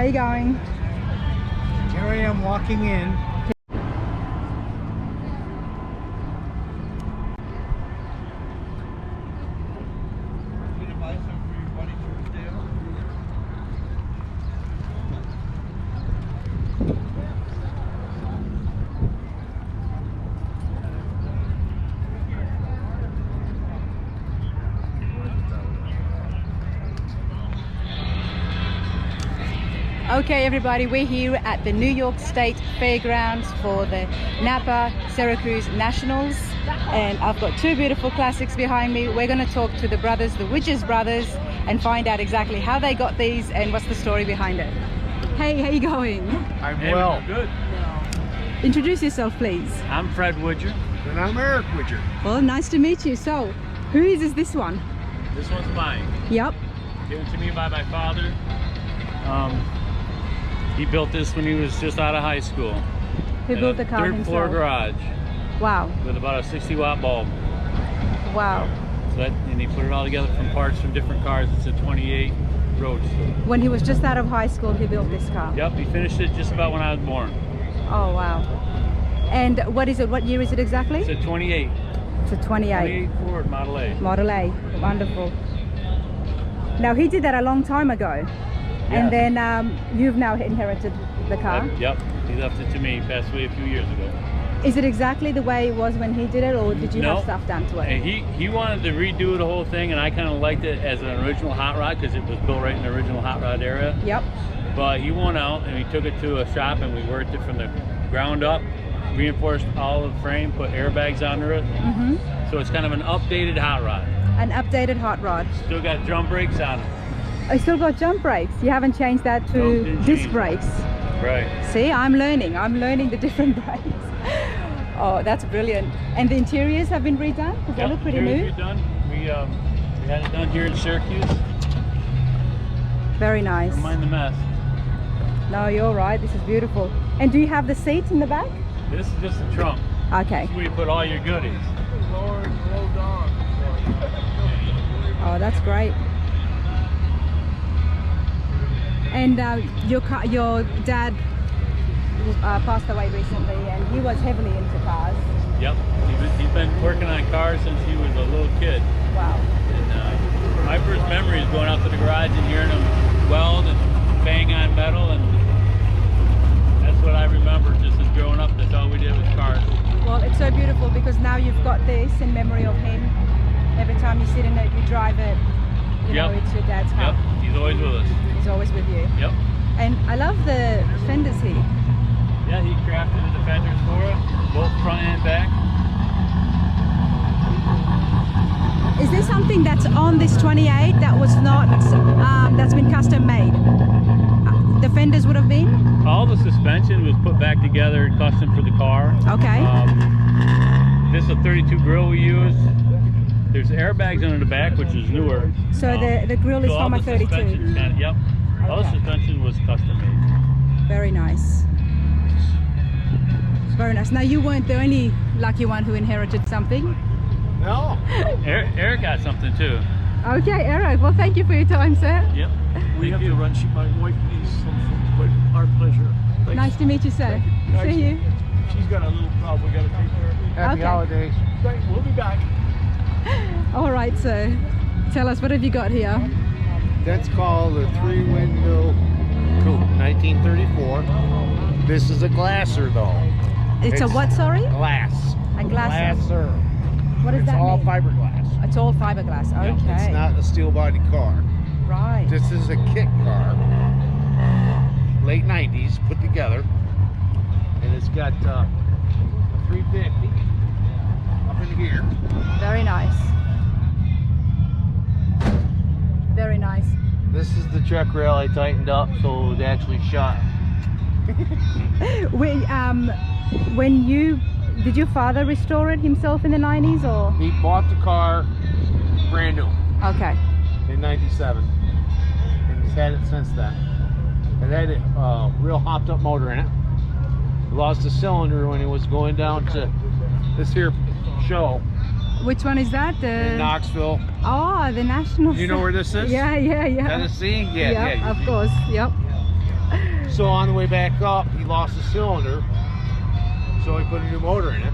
How you going? Here I am walking in. Okay everybody, we're here at the New York State Fairgrounds for the Napa Syracuse Nationals, and I've got two beautiful classics behind me. We're going to talk to the brothers, the Widges brothers, and find out exactly how they got these and what's the story behind it. Hey, how you going? I'm well. Good. Introduce yourself please. I'm Fred Widger. And I'm Eric Widger. Well, nice to meet you. So, who is this one? This one's mine. Yep. Given to me by my father. He built this when he was just out of high school. Who built the car Third floor garage. Wow. With about a 60-watt bulb. Wow. So that, and he put it all together from parts from different cars. It's a 28 Roadster. When he was just out of high school, he built this car? Yep, he finished it just about when I was born. Oh, wow. And what is it? What year is it exactly? It's a 28. It's a 28. 28 Ford Model A. Model A. Wonderful. Now, he did that a long time ago. Yeah. And then you've now inherited the car? Yep, he left it to me. He passed away a few years ago. Is it exactly the way it was when he did it, or did you have stuff done to it? And he wanted to redo the whole thing, and I kind of liked it as an original hot rod because it was built right in the original hot rod era. Yep. But he went out and he took it to a shop and we worked it from the ground up, reinforced all of the frame, put airbags under it. So it's kind of an updated hot rod. An updated hot rod. Still got drum brakes on it. I still got jump brakes. You haven't changed that to disc brakes. Right. See, I'm learning the different brakes. Oh, that's brilliant. And the interiors have been redone? Because they look pretty new. Redone. We had it done here in Syracuse. Very nice. Don't mind the mess. No, you're right. This is beautiful. And do you have the seat in the back? This is just the trunk. Okay. This is where you put all your goodies. Oh, that's great. And your dad passed away recently, and he was heavily into cars. Yep, he's been working on cars since he was a little kid. Wow. And my first memory is going out to the garage and hearing him weld and bang on metal, and that's what I remember just as growing up. That's all we did with cars. Well, it's so beautiful because now you've got this in memory of him. Every time you sit in it, you drive it, you know it's your dad's car. Yep, he's always with us. He's always with you. Yep. And I love the fenders here. Yeah, he crafted the fenders for it, both front and back. Is there something that's on this 28 that was not, that's been custom made? The fenders would have been? All the suspension was put back together custom for the car. Okay. This is a 32 grill we use. There's airbags under the back, which is newer. So the grill is from a 32? Yep. All the suspension was custom made. Very nice. Very nice. Now, you weren't the only lucky one who inherited something. No. Eric got something too. Okay, Eric. Well, thank you for your time, sir. Yep. We have to run. My wife needs some food, but our pleasure. Thanks. Nice to meet you, sir. See you. She's got a little problem we got to take care of. Happy holidays. Thanks. We'll be back. All right, so tell us, what have you got here? That's called a 3-window coupe, 1934. This is a glasser though. It's a what, sorry? Glass. A glasser. Glasser. What does that mean? It's all fiberglass. It's all fiberglass. Okay. It's not a steel body car. Right. This is a kit car, late 90s, put together, and it's got a 350 up in here. Very nice. Very nice. This is the check rail I tightened up so it actually shot. Did your father restore it himself in the 90s, or? He bought the car brand new. Okay. In 97. And he's had it since then. It had a real hopped up motor in it. Lost a cylinder when he was going down to this here show. Which one is that? In Knoxville. Oh, the National. You know where this is? Yeah. Tennessee? Yeah, of course. Yep. So on the way back up, he lost a cylinder, so he put a new motor in it.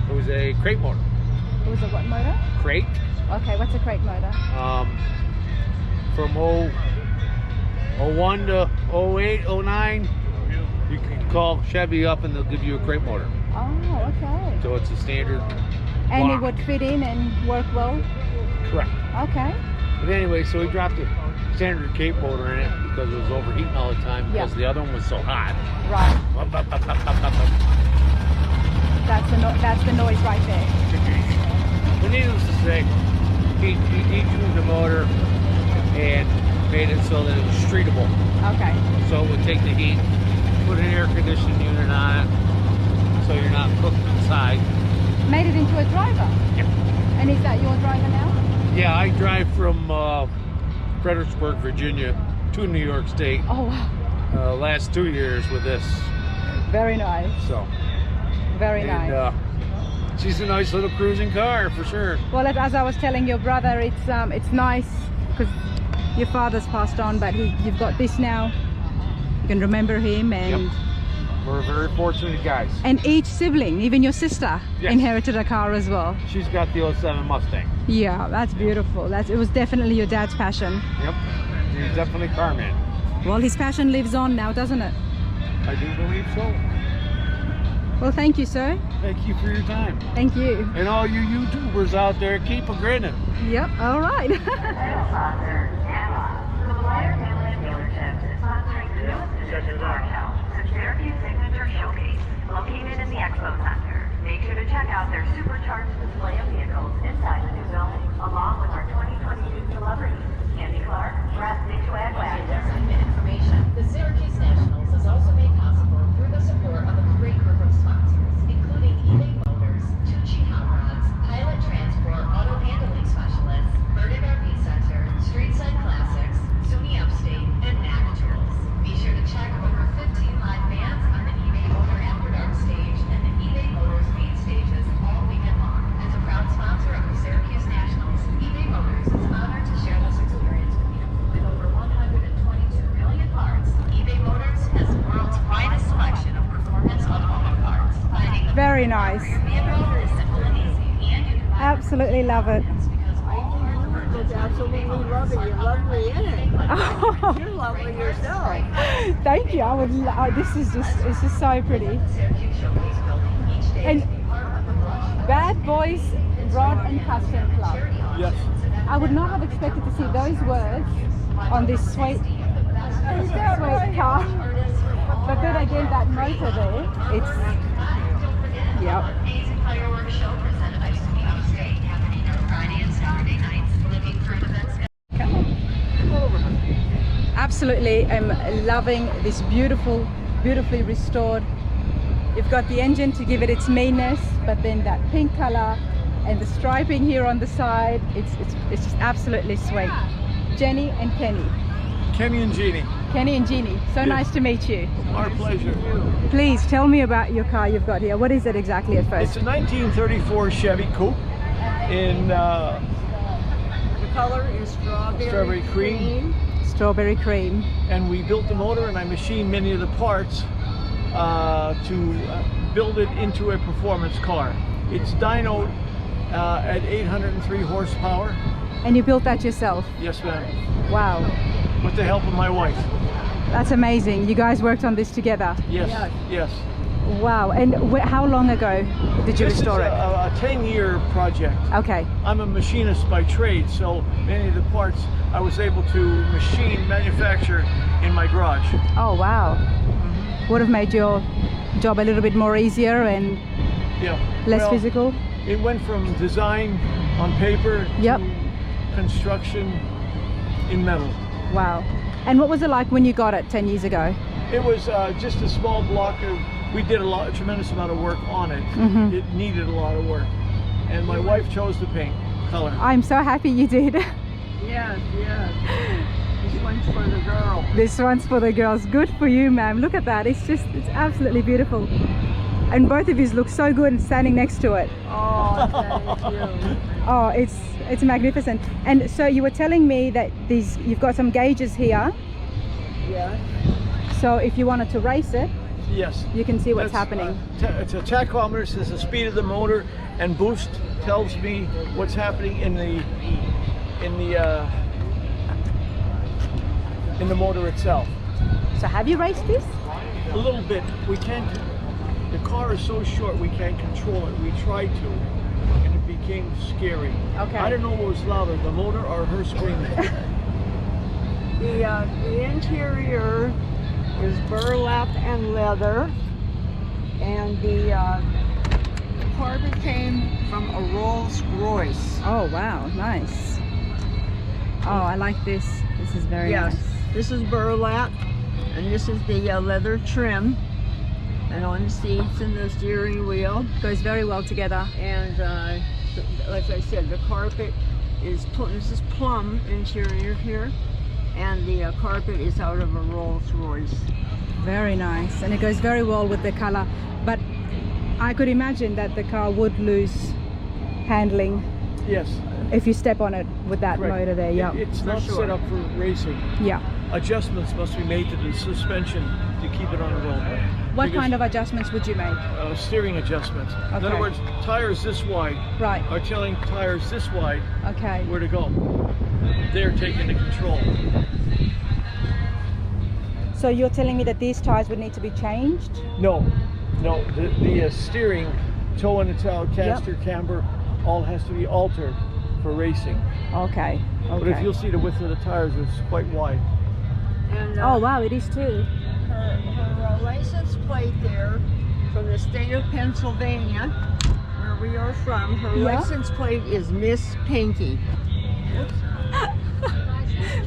It was a crate motor. It was a what motor? Crate. Okay, what's a crate motor? From 01 to 08, 09, you can call Chevy up and they'll give you a crate motor. Oh, okay. So it's a standard And block. it would fit in and work well? Correct. Okay. But anyway, so he dropped a standard crate motor in it because it was overheating all the time because the other one was so hot. Right. That's the noise right there. But needless to say, he detuned the motor and made it so that it was streetable. Okay. So it would take the heat, put an air conditioning unit on it, so you're not cooked inside. Made it into a driver? Yep. And is that your driver now? Yeah, I drive from Fredericksburg, Virginia to New York State. Oh, wow. Last 2 years with this. Very nice. So. Very nice. She's a nice little cruising car for sure. Well, as I was telling your brother, it's nice because your father's passed on, but you've got this now. You can remember him, and Yep. We're very fortunate guys. and each sibling, even your sister, Yes. inherited a car as well. She's got the 07 Mustang. Yeah, that's beautiful. It was definitely your dad's passion. Yep. He's definitely a car man. Well, his passion lives on now, doesn't it? I do believe so. Well, thank you, sir. Thank you for your time. Thank you. And all you YouTubers out there, keep a grinning. Yep, all right. Title sponsor, Napa. Maguire dealerships is sponsoring the newest edition of Powerhouse, the Syracuse Signature Showcase, located in the Expo Center. Make sure to check out their supercharged display of vehicles inside the new building, along with our 2022 celebrities, Candy Clark, Brad Ditchwag, Information. The Syracuse Nationals is also made possible through the support of a great group of sponsors, including eBay Motors, Tucci Hot Rods, Pilot Transport, Auto Handling Specialists, Birded RV Center, Streetside Classics, SUNY Upstate, and Napa Tools. Be sure to check over 15 live bands on the eBay Motor After Dark stage and the eBay Motors main stages all weekend long. As a proud sponsor of the Syracuse Nationals, eBay Motors is honored to share this experience with you. With over 122 million parts, eBay Motors has the world's widest selection of performance automotive parts. Finding the Very nice. vehicle is simple and easy, and you can Absolutely love it. because all It's absolutely lovely. You're lovely in it. You're lovely yourself. Thank you. I would. It's just so pretty. And Bad Boys Rod and Custom Club. Yes. I would not have expected to see those words on this sweet car. But then again, that motor there, it's, yep. amazing fireworks show presented by SUNY Upstate happening on Friday and Saturday nights. Looking for events. Absolutely, I'm loving this beautifully restored. You've got the engine to give it its meanness, but then that pink color and the striping here on the side, it's just absolutely sweet. Jenny and Kenny. Kenny and Jeannie. Kenny and Jeannie, so Yes. nice to meet you. Our pleasure. Please tell me about your car you've got here. What is it exactly at It's first? a 1934 Chevy coupe in The color is strawberry cream. Strawberry cream. And we built the motor and I machined many of the parts to build it into a performance car. It's dynoed at 803 horsepower. And you built that yourself? Yes, ma'am. Wow, With the help of my wife. that's amazing. You guys worked on this together? Yes, yes. Wow, and how long ago did you This is restore it? a 10-year project. Okay, I'm a machinist by trade, so many of the parts I was able to manufacture in my garage. oh wow. Would have made your job a little bit more easier and Yeah. less Well, physical? It went from design on paper Yep. to construction in metal. Wow. And what was it like when you got it 10 years ago? It was just a small block of, we did a tremendous amount of work on it. Mhm. It needed a lot of work. And my wife chose the paint color. I'm so happy you did. Yes, yes. This one's for the girl. This one's for the girls. Good for you, ma'am. Look at that. It's absolutely beautiful. And both of you look so good standing next to it. Oh, thank you. Oh, it's magnificent. And so you were telling me that you've got some gauges here. Yes. So if you wanted to race it, Yes. you can see what's That's, happening. It's a tachometer, says the speed of the motor, and boost tells me what's happening in the motor itself. So have you raced this? A little bit. We can't. The car is so short we can't control it. We tried to, and it became scary. Okay. I don't know what was louder, the motor or her screaming. The interior is burlap and leather, and the carpet came from a Rolls Royce. Oh wow, nice. Oh, I like this. This is very Yes, nice. this is burlap, and this is the leather trim, and on the seats and the steering wheel. Goes very well together. And like I said, the carpet is this is plum interior here, and the carpet is out of a Rolls Royce. Very nice, and it goes very well with the color. But I could imagine that the car would lose handling Yes. if you step on it with that Correct. motor there. Yeah, It's not set up for racing. yeah. Adjustments must be made to the suspension to keep it on the road. What kind of adjustments would you make? Steering adjustments. In Okay. other words, tires this wide Right. are telling tires this wide Okay. where to go. They're taking the control. So you're telling me that these tires would need to be changed? No, the steering, toe and the tail, caster, camber, all has to be altered for racing. Okay. But if Okay. you'll see the width of the tires, it's quite wide. And Oh wow, it is too. her license plate there from the state of Pennsylvania, where we are from. Her Yeah. license plate is Miss Pinky.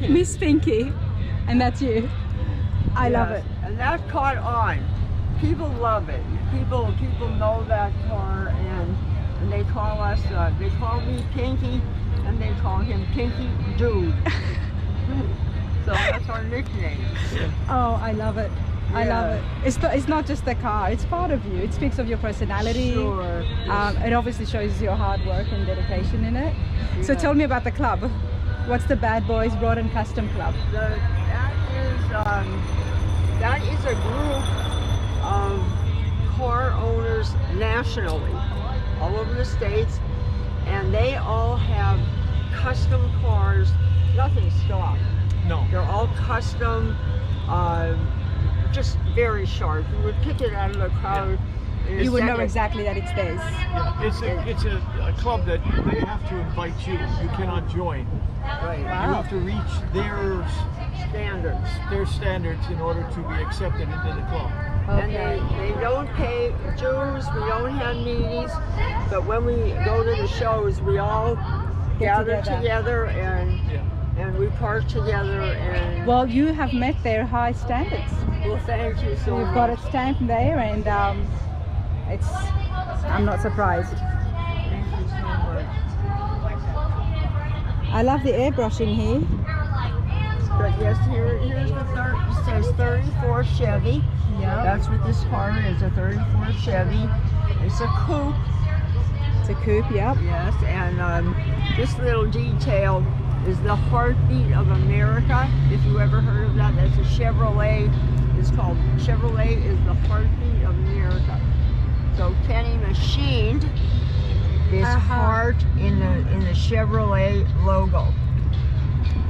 Miss Pinky, and that's you. I love Yes, it. and that caught on. People love it. People know that car, and they call us. They call me Pinky, and they call him Pinky Dude. So that's our nickname. Oh, I love it. I love Yeah. it. It's not just the car, it's part of you. It speaks of your personality. Sure. It obviously shows your hard work and dedication in it. So Yeah. tell me about the club. What's the Bad Boys Rod and Custom Club? That is a group of car owners nationally, all over the states, and they all have custom cars. Nothing stock. No. They're all custom, just very sharp. You would pick it out of the crowd. in a You would know second. exactly that it's theirs. Yeah, it's a club that they have to invite you. You cannot join. Right. You Wow. have to reach their standards in order to be accepted into the club. And they don't pay dues, we don't have meetings, but when we go to the shows, we all gather together and we park together and Well, you have met their high standards. well, thank you so You've much. got it stamped there, and I'm not surprised. Thank you so much. I love the airbrushing here. But yes, here's the it says 34 Chevy. Yeah. That's what this car is, a 34 Chevy. It's a coupe. It's a coupe, yep. Yes, and this little detail is the heartbeat of America. If you ever heard of that, that's a Chevrolet. It's called Chevrolet is the heartbeat of America. So Kenny machined this heart in the Chevrolet logo.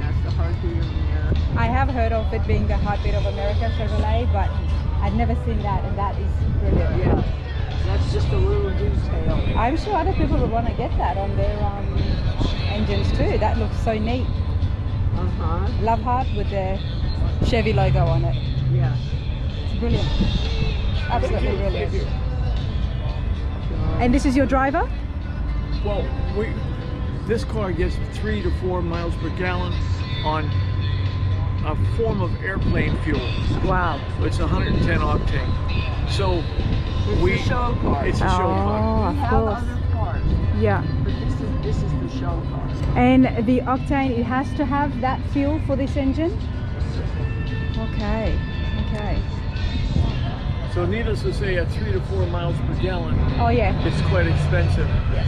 That's the heartbeat of America. I have heard of it being the heartbeat of America, Chevrolet, but I'd never seen that, and that is brilliant. Yeah, that's just a little detail. I'm sure other people would want to get that on their engines too. That looks so neat. Love heart with the Chevy logo on it. Yeah. It's brilliant. Absolutely brilliant. And this is your driver? Well, this car gets 3 to 4 miles per gallon on a form of airplane fuel. Wow. It's 110 octane. So It's a show car. It's a show car. Oh, We of have course. other cars, Yeah. but this is the show car. And the octane, it has to have that fuel for this engine? Okay. Okay. So needless to say, at 3 to 4 miles per gallon, Oh yeah. it's quite expensive. Yes.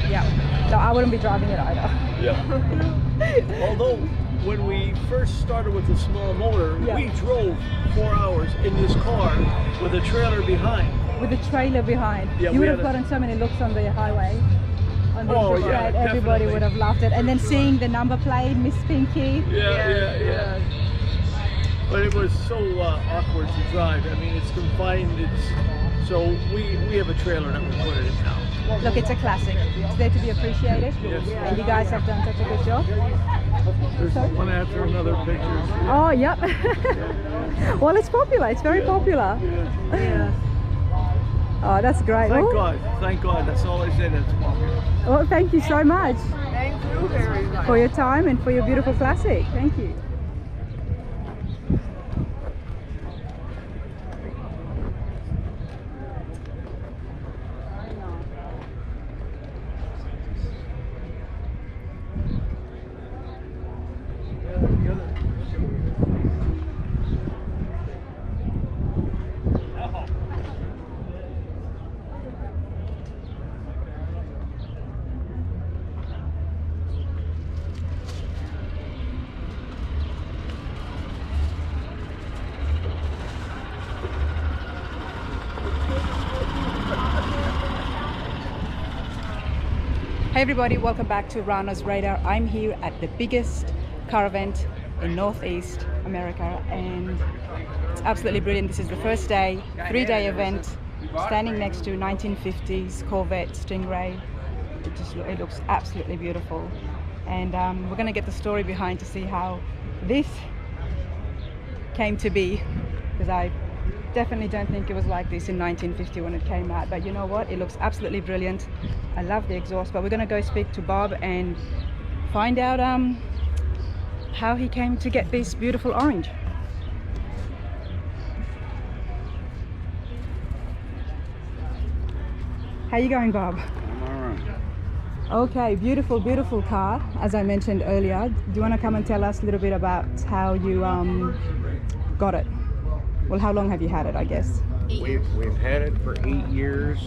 Yeah. So I wouldn't be driving it either. Yeah. Although, when we first started with the small motor, we drove 4 hours in this car with a trailer behind. With the trailer behind. Yeah, You we would have had a- gotten so many looks on the highway. On the Oh, interstate. yeah, Everybody definitely. would have loved it. And then seeing the number plate, Miss Pinky. Yeah. But it was so awkward to drive. I mean, it's confined. So we have a trailer that we put it in now. Look, it's a classic. It's there to be appreciated. Yes. And you guys have done such a good job. There's one after another pictures. Oh, yep. Well, it's popular. It's very popular. Yeah. Oh, that's great. Thank Oh, God. Thank God. That's all I said. It's popular. well, thank you so much Thank you very much. for your time and for your beautiful classic. Thank you. Hey everybody, welcome back to Rana's Radar. I'm here at the biggest car event in Northeast America and it's absolutely brilliant. This is the first day, 3-day event, standing next to 1950s Corvette Stingray. It looks absolutely beautiful. And we're gonna get the story behind to see how this came to be, because I definitely don't think it was like this in 1950 when it came out, but you know what, it looks absolutely brilliant. I love the exhaust. But we're gonna go speak to Bob and find out how he came to get this beautiful orange. How you going, Bob? I'm all right. Okay, beautiful, beautiful car, as I mentioned earlier. Do you want to come and tell us a little bit about how you got it? Well, how long have you had it, I guess? We've had it for 8 years,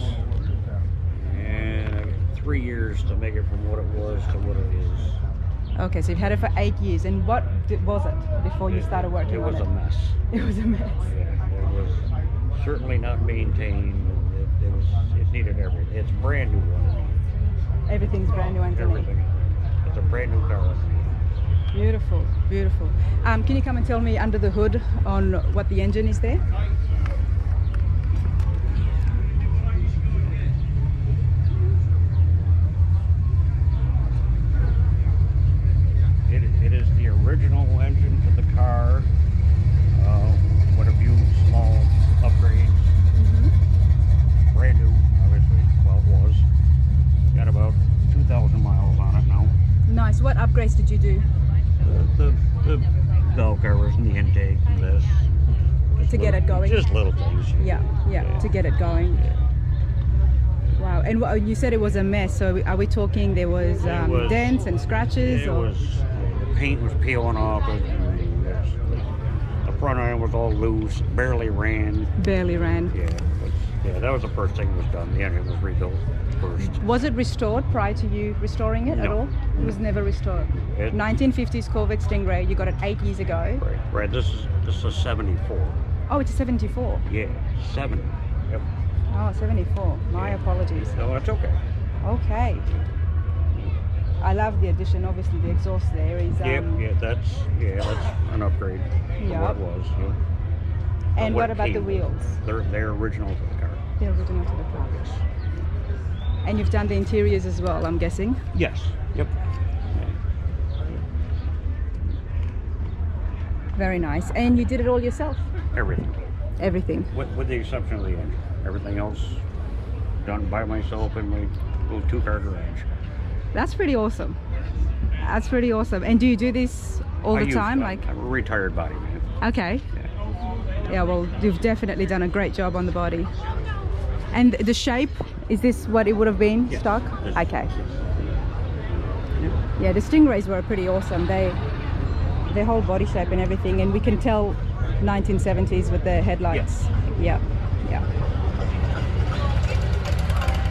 and 3 years to make it from what it was to what it is. Okay, so you've had it for 8 years. And what was it before you started working on it? It was a mess. It was a mess. Yeah, it was certainly not maintained. It needed everything. It's brand new one. Everything's brand new underneath. Everything. It's a brand new car. Beautiful, beautiful. Can you come and tell me under the hood on what the engine is there? It is the original engine to the car with a few small upgrades. Brand new, obviously. Well, it was. Got about 2,000 miles on it now. Nice. What upgrades did you do The bell covers and the intake and this. to get it going? Just little things. Yeah, to get it going. Wow. And you said it was a mess. So are we talking there was, dents and scratches? It or? was, the paint was peeling off it. And the front end was all loose, barely ran. Barely ran. Yeah, that was the first thing that was done. The engine was rebuilt first. Was it restored prior to you restoring it at No. all? It was never restored. It- 1950s Corvette Stingray. You got it 8 years ago. Right. This is a 74. Oh, it's a 74. Yeah, 70. Yep. Oh, 74. My apologies. No, that's okay. Okay. I love the addition. Obviously, the exhaust there is. That's an upgrade from Yeah. what it was. Yeah. And what it about the came with. wheels? They're original to the car. The original to the car. And you've done the interiors as well, I'm guessing. Yes. Yep. Very nice. And you did it all yourself? Everything. Everything. With the exception of the engine. Everything else done by myself in my little 2-car garage. That's pretty awesome. That's pretty awesome. And do you do this all the time? I'm a retired body man. Okay. Yeah, well, you've definitely done a great job on the body. And the shape, is this what it would have been stock? Okay. Yeah, the Stingrays were pretty awesome. Their whole body shape and everything, and we can tell 1970s with the headlights. Yeah.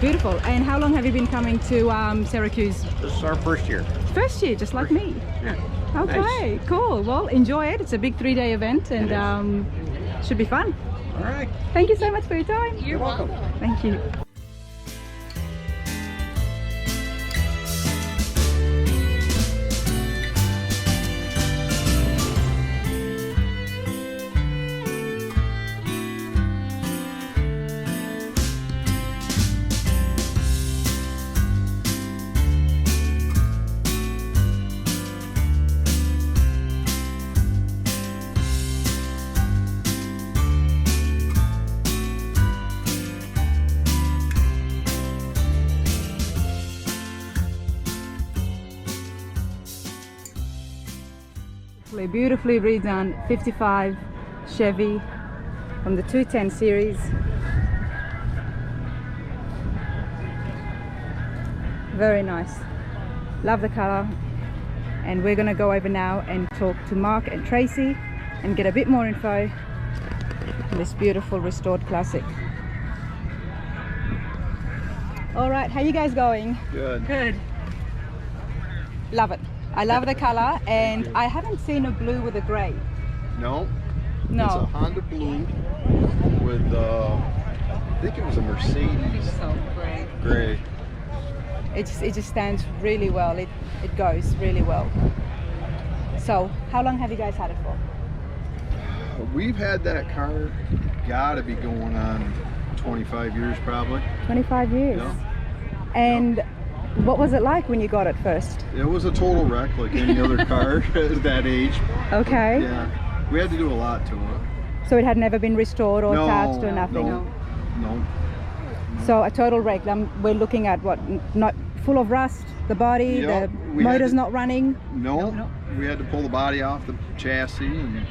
Beautiful. And how long have you been coming to Syracuse? This is our first year. First year, just like me. Yeah. Okay, cool. Well, enjoy it. It's a big 3-day event and should be fun. All right. Thank you so much for your time. You're welcome. Thank you. Beautifully redone 55 Chevy from the 210 series. Very nice. Love the color. And we're gonna go over now and talk to Mark and Tracy and get a bit more info on this beautiful restored classic. All right, how you guys going? Good. Good. Love it. I love the color, and I haven't seen a blue with a gray. No. No. It's a Honda blue with, I think it was a Mercedes So gray. gray. It just stands really well. It goes really well. So, how long have you guys had it for? We've had that car, gotta be going on 25 years probably. 25 years. Yeah. And what was it like when you got it first? It was a total wreck like any other car at that age. Okay. Yeah. We had to do a lot to it. So it had never been restored or No, attached or nothing? No. So a total wreck. We're looking at what? Not full of rust, the body, Yep, the we had motor's to- not running? No. We had to pull the body off the chassis and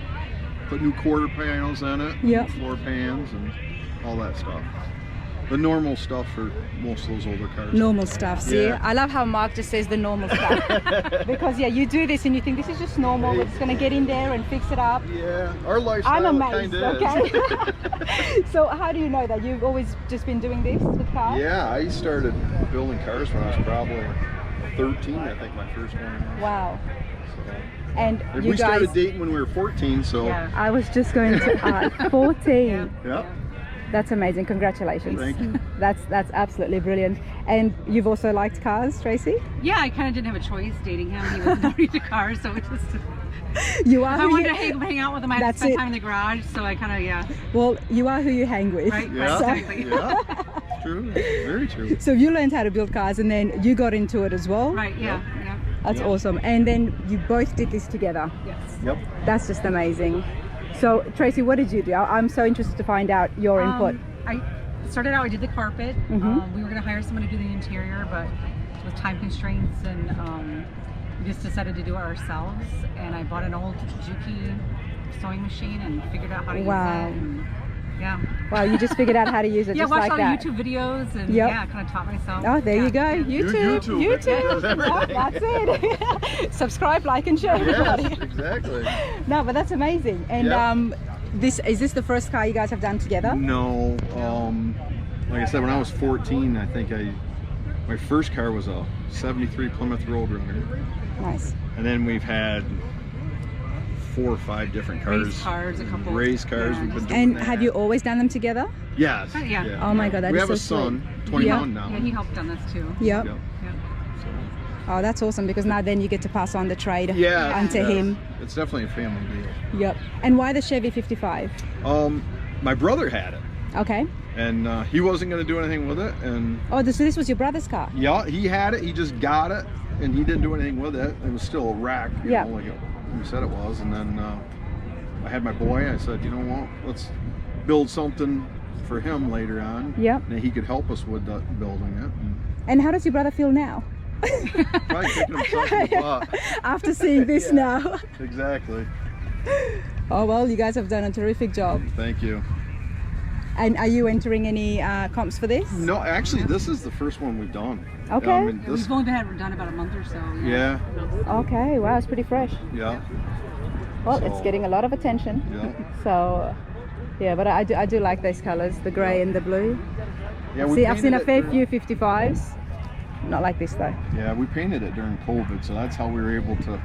put new quarter panels in it, Yep. floor pans and all that stuff. The normal stuff for most of those older cars. Normal stuff. See, Yeah. I love how Mark just says the normal stuff. Because yeah, you do this and you think this is just normal. We're just going to get in there and fix it up. Yeah, our lifestyle I'm amazed, kinda okay? So how do you know that? You've always just been doing this with cars? Yeah, I started building cars when I was probably 13, I think my first one. Wow. So. And And you we guys... started dating when we were 14, so I was just going to ask, 14. yeah. That's amazing. Congratulations. Thank you. That's absolutely brilliant. And you've also liked cars, Tracy? Yeah, I kind of didn't have a choice dating him. He was not into cars, so it just... You are If I who wanted you, to hang out with him, I had to That's spend it. time in the garage, so I kind of, yeah. well, you are who you hang with. Right, Yeah, exactly. yeah. True, very true. So you learned how to build cars and then you got into it as well? Right, yeah, yeah. That's awesome. And then you both did this together. Yes. Yep. That's just amazing. So Tracy, what did you do? I'm so interested to find out your input. I started out, I did the carpet. Mhm. We were going to hire someone to do the interior, but with time constraints, and we just decided to do it ourselves. And I bought an old Juki sewing machine and figured out how to Wow. use it. And, yeah. Wow, you just figured out how to use it Yeah, just watched like all that. the YouTube videos and Yep. yeah, kind of taught myself. Oh, there Yeah, you go. yeah. YouTube. YouTube. Yeah, that's it. Subscribe, like, and share, everybody. Yes, exactly. No, but that's amazing. And Yep. is this the first car you guys have done together? No, like I said, when I was 14, I think my first car was a 73 Plymouth Roadrunner. Nice. And then we've had 4 or 5 different cars. Race cars, a couple. Race cars, Yeah. we've been doing And that. have you always done them together? Yes. Yeah. Oh my God, that we is have so a son, sweet. 21 Yeah. now. Yeah, he helped on this too. Yep. Yep. Yeah. So, Oh, that's awesome because now then you get to pass on the trade yeah, onto yeah. him. It's definitely a family deal. Yep. And why the Chevy 55? My brother had it, Okay. and he wasn't going to do anything with it, and Oh, so this was your brother's car? yeah, he had it. He just got it, and he didn't do anything with it. It was still a wreck, you Yeah. know, like we said it was. And then I had my boy. I said, you know what? Let's build something for him later on. Yep. And he could help us with building it. And And how does your brother feel now? probably kicking himself in the butt. After seeing this Yeah. now. Exactly. Oh, well, you guys have done a terrific job. Thank you. And are you entering any comps for this? No, actually, this is the first one we've done. Okay. Yeah, This, we've only done about a month or so. yeah, Okay, wow, it's pretty fresh. yeah, Well, it's So- getting a lot of attention. yeah. So, yeah, but I do like those colors, the gray and the blue. Yeah, we See, I've seen painted a fair it- few 55s. Not like this though. Yeah, we painted it during COVID, so that's how we were able to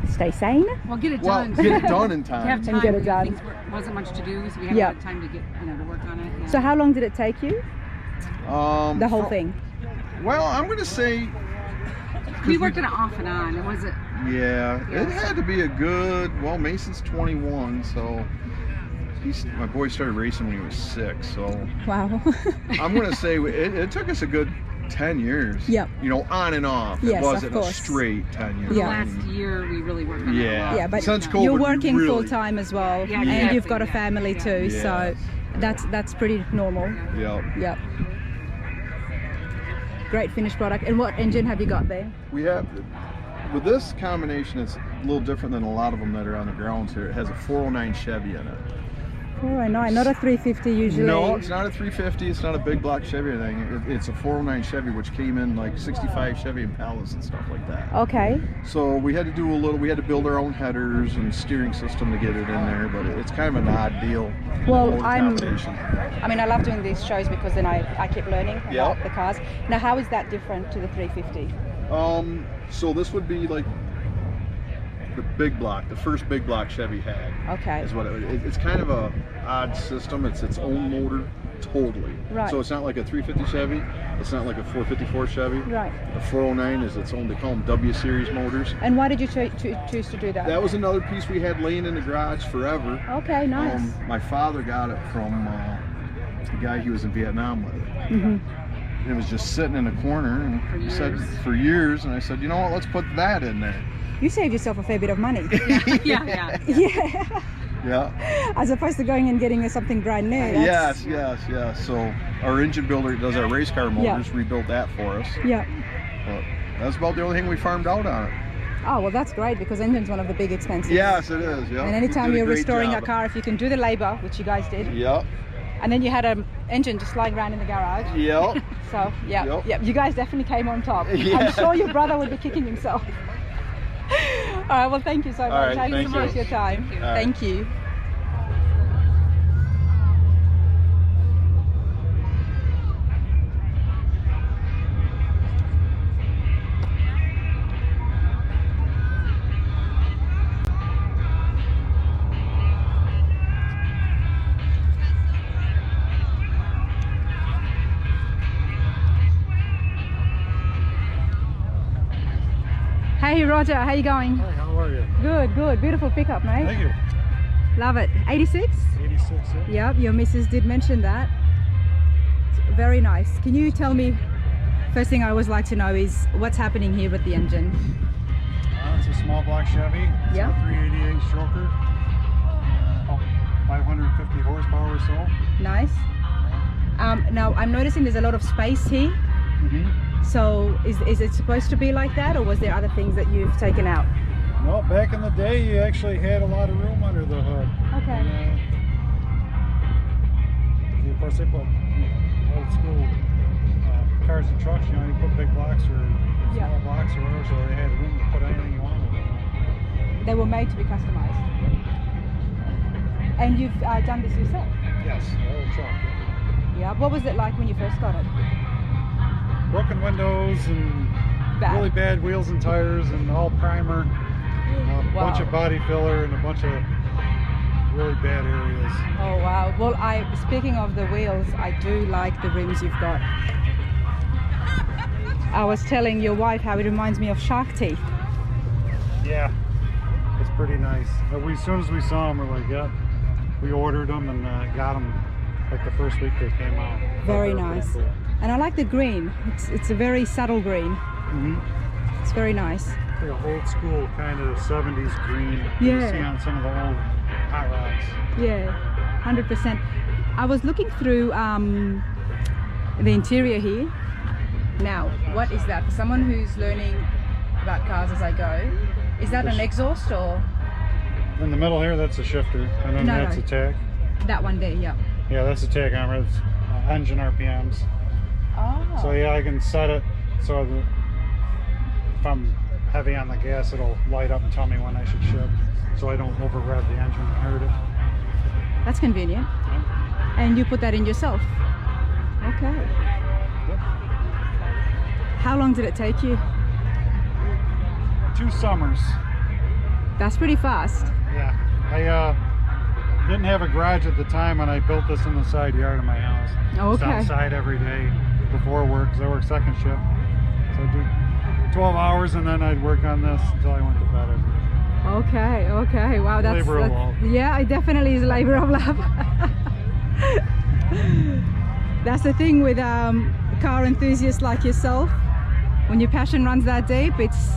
Stay sane. Well, get it well done. get it done in To have time. time. And get it because done. things wasn't much to do, so we had Yeah. a lot of time to get, to work on it. Yeah. So how long did it take you? The whole fro- thing? Well, I'm gonna say we worked on it off and on. It wasn't. yeah, it had to be a good. Well, Mason's 21, so my boy started racing when he was 6. So Wow. I'm gonna say it took us a good 10 years. Yep. You know, on and off. Yes, It wasn't of a course. straight 10 years. The Yeah. last year we really worked on it. Yeah. A lot. Yeah, but Since COVID, you're we working really- full time as well, Yeah, and exactly, you've got a yeah. family too, Yeah. so that's pretty normal. Yep. Yep. Great finished product. And what engine have you got there? We have with this combination, it's a little different than a lot of them that are on the grounds here. It has a 409 Chevy in it. 409, not a 350 usually. No, it's not a 350. It's not a big block Chevy or anything. It's a 409 Chevy, which came in like 65 Chevy Impalas and stuff like that. Okay. So we had to do we had to build our own headers and steering system to get it in there, but it's kind of an odd deal. Well, the combination. I mean, I love doing these shows because then I keep learning about Yep. the cars. Now, how is that different to the 350? So this would be like the big block, the first big block Chevy had. Okay. Is what it's kind of a odd system. It's its own motor totally. Right. So it's not like a 350 Chevy. It's not like a 454 Chevy. Right. The 409 is its own. They call them W series motors. And why did you choose to do that? That was another piece we had laying in the garage forever. Okay, nice. My father got it from the guy he was in Vietnam with. Mhm. It was just sitting in a corner, and he said for years. And I said, you know what? Let's put that in there. You saved yourself a fair bit of money. Yeah. Yeah. Yeah. As opposed to going and getting something brand new. That's- Yes. So our engine builder that does our race car motors rebuilt that for us. Yeah. But that's about the only thing we farmed out on it. Oh, well, that's great because engine's one of the big expenses. Yes, it is. Yeah. And anytime you're restoring a car, if you can do the labor, which you guys did, Yep. and then you had an engine just lying around in the garage. Yep. So, yeah, Yep. you guys definitely came on top. Yeah. I'm sure your brother would be kicking himself. All right, well, thank you so much. right, Thank you thank so much you. for your time. All right. Thank you. Hey Roger, how you going? Hi, how are you? Good. Beautiful pickup, mate. Thank you. Love it. 86? 86, yeah. Yep, your missus did mention that. It's very nice. Can you tell me, first thing I always like to know is what's happening here with the engine? It's a small block Chevy. It's Yeah. a 388 stroker. About 550 horsepower or so. Nice. Now I'm noticing there's a lot of space here. So is it supposed to be like that, or was there other things that you've taken out? Well, back in the day, you actually had a lot of room under the hood. Okay. And, of course, they put old school cars and trucks. You put big blocks or small blocks or whatever, so they had room to put anything you wanted. They were made to be customized. And you've done this yourself? Yes, the whole truck. Yeah. What was it like when you first got it? Broken windows and really bad wheels and tires and all primer, a bunch of body filler and a bunch of really bad areas. Oh wow. Well, speaking of the wheels, I do like the rims you've got. I was telling your wife how it reminds me of shark teeth. Yeah, it's pretty nice. As soon as we saw them, we're like, yeah, we ordered them and got them like the first week they came out. Very nice. Cool. And I like the green. It's a very subtle green. It's very nice. Like a old school kind of 70s green Yeah. you see on some of the old hot rods. Yeah, 100%. I was looking through the interior here. Now, what is that? For someone who's learning about cars as I go, is that an exhaust or? In the middle here, that's a shifter, and then that's a tach. That one there, yeah. Yeah, that's a tach armor. It's engine RPMs. Oh. So yeah, I can set it so that if I'm heavy on the gas, it'll light up and tell me when I should shift, so I don't over rev the engine and hurt it. That's convenient. And you put that in yourself? Okay. How long did it take you? 2 summers. That's pretty fast. Yeah. I didn't have a garage at the time when I built this in the side yard of my house. Oh, okay. I was outside every day before work because I work second shift. So I'd do 12 hours and then I'd work on this until I went to bed every day. Okay, okay. Wow, that's labor of love. Yeah, it definitely is labor of love. That's the thing with car enthusiasts like yourself. When your passion runs that deep, it's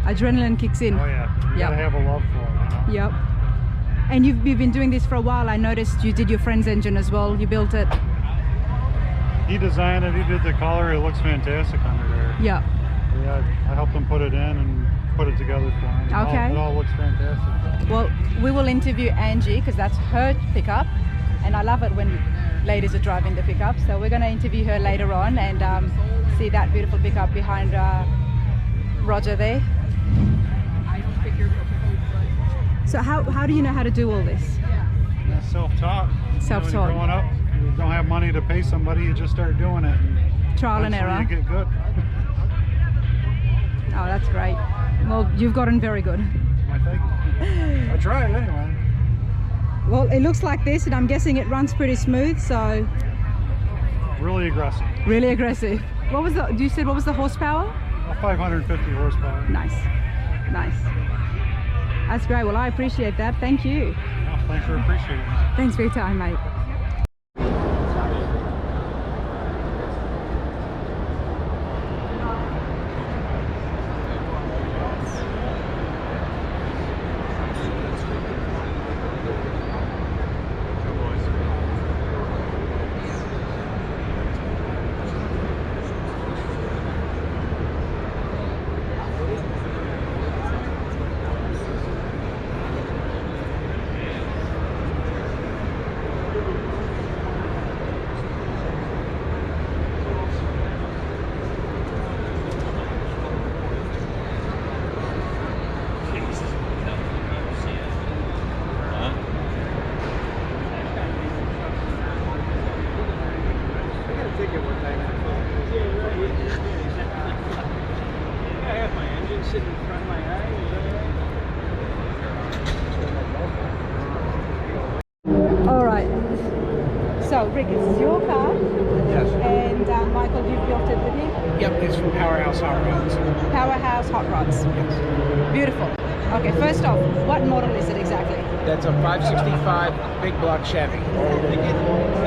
adrenaline kicks in. Oh yeah, you gotta have a love for it, you know? Yep. And you've been doing this for a while. I noticed you did your friend's engine as well. You built it. He designed it, he did the color, it looks fantastic under there. Yeah. Yeah, I helped him put it in and put it together for him. Okay. It all looks fantastic. Well, we will interview Angie because that's her pickup. And I love it when ladies are driving the pickup. So we're going to interview her later on and see that beautiful pickup behind Roger there. So how do you know how to do all this? Yeah, self-taught. Self-taught. You know, growing up, you don't have money to pay somebody, you just start doing it. Trial and error. You get good. Oh, that's great. Well, you've gotten very good. I think. I tried anyway. Well, it looks like this, and I'm guessing it runs pretty smooth, so... Really aggressive. Really aggressive. What was the, you said what was the horsepower? 550 horsepower. Nice, nice. That's great. Well, I appreciate that. Thank you. Oh, thanks for appreciating it. Thanks for your time, mate. All right. So, Rick, it's your car. Yes. And Michael, you've built it with him? Yep, it's from Powerhouse Hot Rods. Powerhouse Hot Rods. Yes. Beautiful. Okay, first off, what model is it exactly? That's a 565 big block Chevy.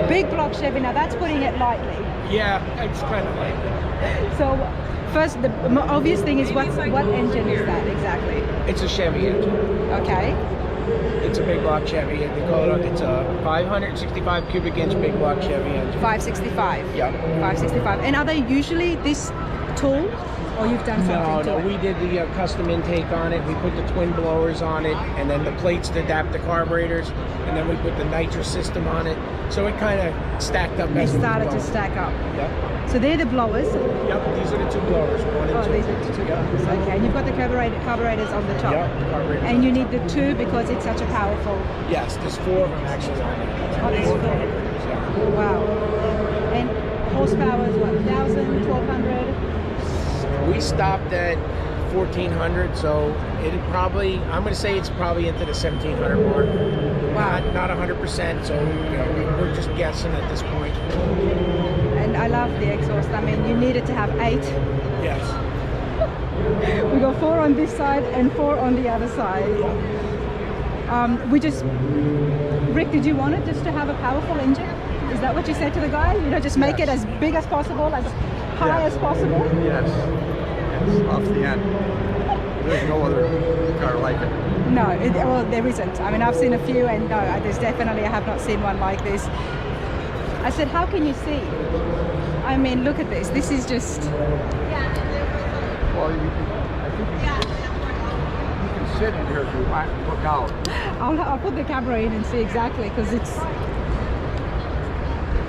Big block Chevy. Now that's putting it lightly. Yeah, it's kind of light. So, first, the obvious thing is what engine is that exactly? It's a Chevy engine. Okay. It's a big block Chevy. They call it. It's a 565 cubic inch big block Chevy engine. 565. Yep. 565. And are they usually this tall, or you've done something to it? No, we did the custom intake on it. We put the twin blowers on it, and then the plates to adapt the carburetors, and then we put the nitrous system on it. So it kind of stacked up. They started to stack up. Yep. So they're the blowers. Yep. These are the two blowers. One and two. These are the two blowers. Okay. And you've got the carburetors on the top. Yep. The carburetors. And you need the two because it's such a powerful. Yes. There's 4 of them actually on it. Oh, there's 4. Wow. And horsepower is what? 1,000, 1,200. We stopped at 1,400, so it probably, I'm going to say it's probably into the 1,700 mark. Wow. Not 100%, so you know, we're just guessing at this point. And I love the exhaust. I mean, you needed to have 8. Yes. We got 4 on this side and 4 on the other side. Rick, did you want it just to have a powerful engine? Is that what you said to the guy? You know, just make it as big as possible, as high as possible? Yes. Yes, off the end. There's no other car like it. No, well, there isn't. I mean, I've seen a few, and no, there's definitely, I have not seen one like this. I said, how can you see? I mean, look at this. This is just... Well, I think you can sit in here if you want and look out. I'll put the camera in and see exactly, because it's...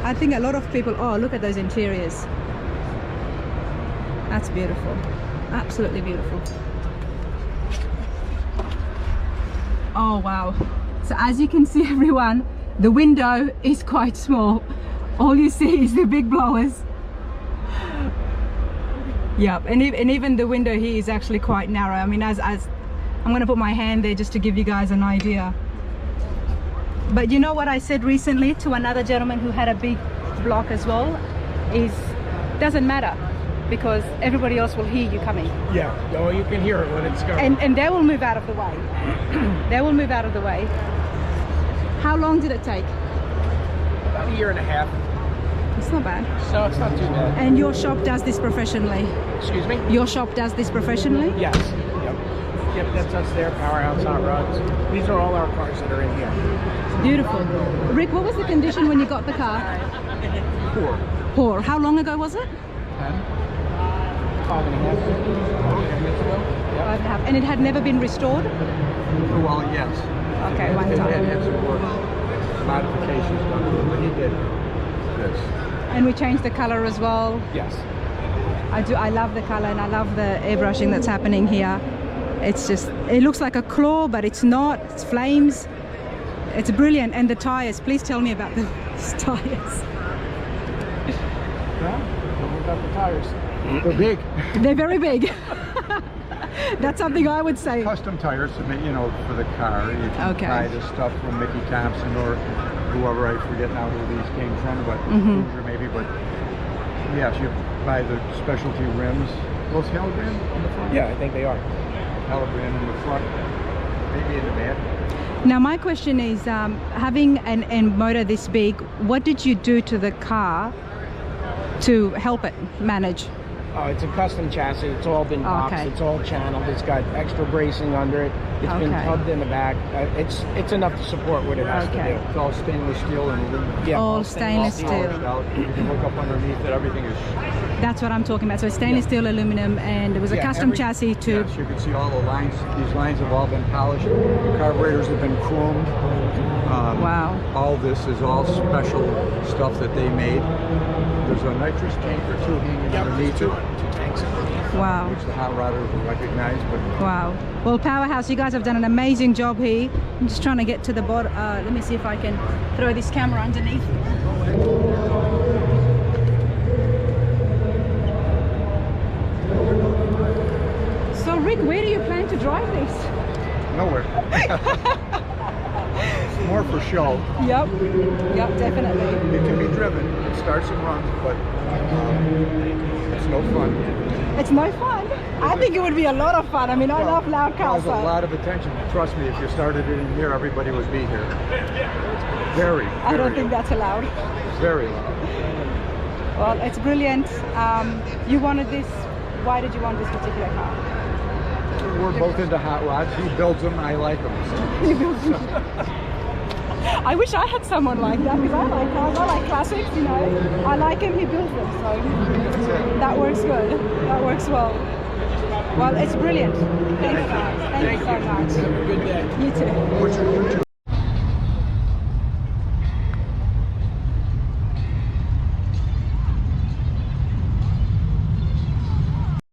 I think a lot of people... Oh, look at those interiors. That's beautiful. Absolutely beautiful. Oh, wow. So as you can see, everyone, the window is quite small. All you see is the big blowers. Yep, and even the window here is actually quite narrow. I mean, as I'm going to put my hand there just to give you guys an idea. But you know what I said recently to another gentleman who had a big block as well, is doesn't matter, because everybody else will hear you coming. Yeah, oh, you can hear it when it's going. And they will move out of the way. They will move out of the way. How long did it take? About a year and a half. It's not bad. So it's not too bad. And your shop does this professionally? Excuse me? Your shop does this professionally? Yes. Yep. Yep, that's us there, Powerhouse Hot Rods. These are all our cars that are in here. Beautiful. Rick, what was the condition when you got the car? Poor. Poor. How long ago was it? 10. 5.5 years ago. Yep. 5.5. And it had never been restored? Well, yes. Okay, one It time. had some work modifications done to it, but he did this. And we changed the color as well. Yes. I love the color, and I love the airbrushing that's happening here. It's just, it looks like a claw, but it's not. It's flames. It's brilliant. And the tires, please tell me about the tires. Well, tell me about the tires. They're big. They're very big. That's something I would say. Custom tires, you know, for the car. You can Okay. buy this stuff from Mickey Thompson or whoever, I forget now who these came from, but Hoosier maybe. But yes, you buy the specialty rims. Those halogram in the front? Yeah, I think they are. Halogram in the front, maybe in the back. Now my question is, having an motor this big, what did you do to the car to help it manage? Oh, it's a custom chassis. It's all been boxed. Okay. It's all channeled. It's got extra bracing under it. It's been Okay. tubbed in the back. It's enough to support what it has to do. It's all stainless steel and aluminum. Yeah, All stainless steel. Polished out. You can look up underneath it. Everything is. That's what I'm talking about. So it's stainless steel, aluminum, and it was a Yeah, custom chassis to. Yes, you can see all the lines. These lines have all been polished. The carburetors have been chromed. Wow. All this is all special stuff that they made. There's a nitrous tank or two hanging underneath it, Wow. which the hot rodders will recognize. But Wow. Well, Powerhouse, you guys have done an amazing job here. I'm just trying to get to the bottom. Let me see if I can throw this camera underneath. So, Rick, where do you plan to drive this? nowhere. More for show. Yep. Yep, definitely. It can be driven. It starts and runs, but it's no fun. It's no fun. I think it would be a lot of fun. I mean, I love loud cars. Draws a lot of attention. Trust me, if you started it in here, everybody would be here. Very, I don't think that's allowed. very loud. Well, it's brilliant. You wanted this. Why did you want this particular car? We're both into hot rods. He builds them, I like them. He builds them. I wish I had someone like that, because I like cars. I like classics, you know. I like him, he builds them, so that works good. That works well. Well, it's brilliant. Thank you guys. Thank you so much. Have a good day. You too. What's your